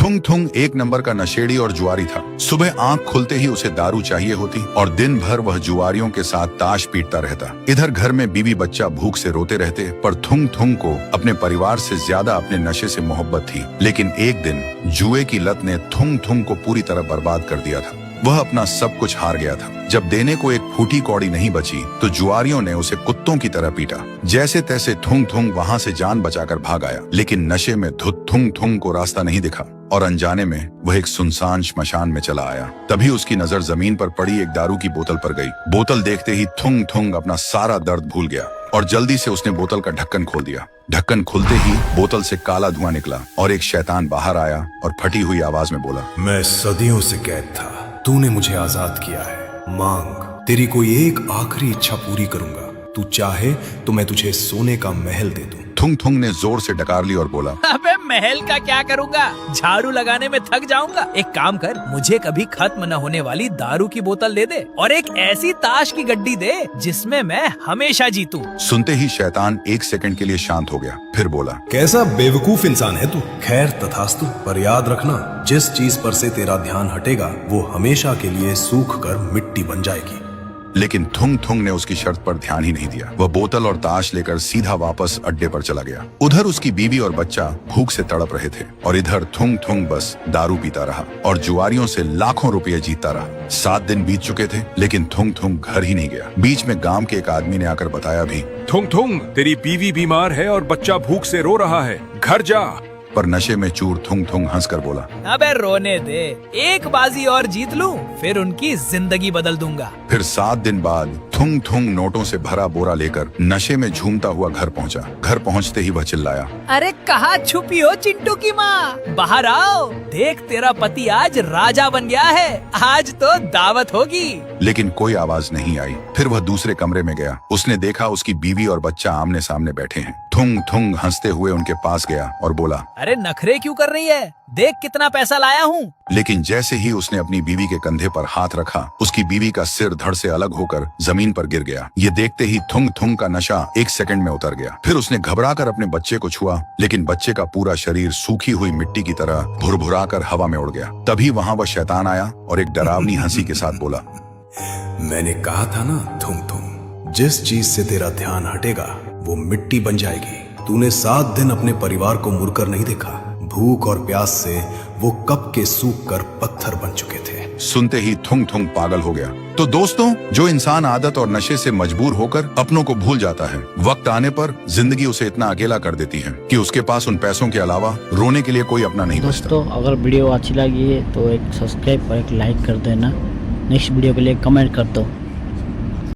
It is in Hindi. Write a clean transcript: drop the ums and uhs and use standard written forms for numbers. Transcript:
थुंग थुंग एक नंबर का नशेड़ी और जुआरी था। सुबह आंख खुलते ही उसे दारू चाहिए होती और दिन भर वह जुआरियों के साथ ताश पीटता रहता। इधर घर में बीवी बच्चा भूख से रोते रहते, पर थुंग थुंग को अपने परिवार से ज्यादा अपने नशे से मोहब्बत थी। लेकिन एक दिन जुए की लत ने थुंग थुंग को पूरी तरह बर्बाद कर दिया था। वह अपना सब कुछ हार गया था। जब देने को एक फूटी कौड़ी नहीं बची तो जुआरियों ने उसे कुत्तों की तरह पीटा। जैसे तैसे थुंग थुंग वहां से जान बचाकर भाग आया, लेकिन नशे में धुत थुंग थुंग को रास्ता नहीं दिखा और अनजाने में वह एक सुनसान श्मशान में चला आया। तभी उसकी नजर जमीन पर पड़ी एक दारू की बोतल पर गई। बोतल देखते ही थुंग थुंग अपना सारा दर्द भूल गया और जल्दी से उसने बोतल का ढक्कन खोल दिया। ढक्कन खुलते ही बोतल से काला धुआं निकला और एक शैतान बाहर आया और फटी हुई आवाज में बोला, मैं सदियों से कैद था, तूने मुझे आजाद किया है। मांग, तेरी कोई एक आखिरी इच्छा पूरी करूंगा। तू चाहे तो मैं तुझे सोने का महल दे दूं। थुंग थुंग ने जोर से डकार ली और बोला, अबे महल का क्या करूंगा, झाड़ू लगाने में थक जाऊंगा। एक काम कर, मुझे कभी खत्म न होने वाली दारू की बोतल दे दे और एक ऐसी ताश की गड्डी दे जिसमें मैं हमेशा जीतूं। सुनते ही शैतान एक सेकंड के लिए शांत हो गया, फिर बोला, कैसा बेवकूफ इंसान है तू। खैर तथास्तु, पर याद रखना, जिस चीज पर से तेरा ध्यान हटेगा वो हमेशा के लिए सूख कर मिट्टी बन जाएगी। लेकिन थुंग थुंग ने उसकी शर्त पर ध्यान ही नहीं दिया। वह बोतल और ताश लेकर सीधा वापस अड्डे पर चला गया। उधर उसकी बीवी और बच्चा भूख से तड़प रहे थे और इधर थुंग थुंग बस दारू पीता रहा और जुआरियों से लाखों रुपए जीतता रहा। 7 दिन बीत चुके थे, लेकिन थुंग थुंग घर ही नहीं गया। बीच में गांव के एक आदमी ने आकर बताया भी, थुंग थुंग, तेरी बीवी बीमार है और बच्चा भूख से रो रहा है, घर जा। पर नशे में चूर थुंग थुंग हंसकर बोला, अबे रोने दे, एक बाजी और जीत लूं, फिर उनकी जिंदगी बदल दूंगा। फिर 7 दिन बाद थुंग थुंग नोटों से भरा बोरा लेकर नशे में झूमता हुआ घर पहुंचा। घर पहुंचते ही वह चिल्लाया, अरे कहाँ छुपी हो चिंटू की माँ, बाहर आओ, देख तेरा पति आज राजा बन गया है, आज तो दावत होगी। लेकिन कोई आवाज नहीं आई। फिर वह दूसरे कमरे में गया। उसने देखा उसकी बीवी और बच्चा आमने सामने बैठे हैं। थुंग थुंग हंसते हुए उनके पास गया और बोला, अरे नखरे क्यों कर रही है, देख कितना पैसा लाया हूँ। लेकिन जैसे ही उसने अपनी बीवी के कंधे पर हाथ रखा, उसकी बीवी का सिर धड़ से अलग होकर जमीन पर गिर गया। ये देखते ही थुंग थुंग का नशा एक सेकंड में उतर गया। फिर उसने घबराकर अपने बच्चे को छुआ, लेकिन बच्चे का पूरा शरीर सूखी हुई मिट्टी की तरह भुरभुराकर हवा में उड़ गया। तभी वहाँ वह शैतान आया और एक डरावनी हंसी के साथ बोला, मैंने कहा था ना थुंग थुंग, जिस चीज से तेरा ध्यान हटेगा वो मिट्टी बन जाएगी। तूने 7 दिन अपने परिवार को मुड़कर नहीं देखा। भूख और प्यास से वो कब के सूख कर पत्थर बन चुके थे। सुनते ही थुंग थुंग पागल हो गया। तो दोस्तों, जो इंसान आदत और नशे से मजबूर होकर अपनों को भूल जाता है, वक्त आने पर जिंदगी उसे इतना अकेला कर देती है कि उसके पास उन पैसों के अलावा रोने के लिए कोई अपना नहीं बचता। दोस्तों, अगर वीडियो अच्छी लगी है तो एक सब्सक्राइब और एक लाइक कर देना। नेक्स्ट वीडियो के लिए कमेंट कर दो।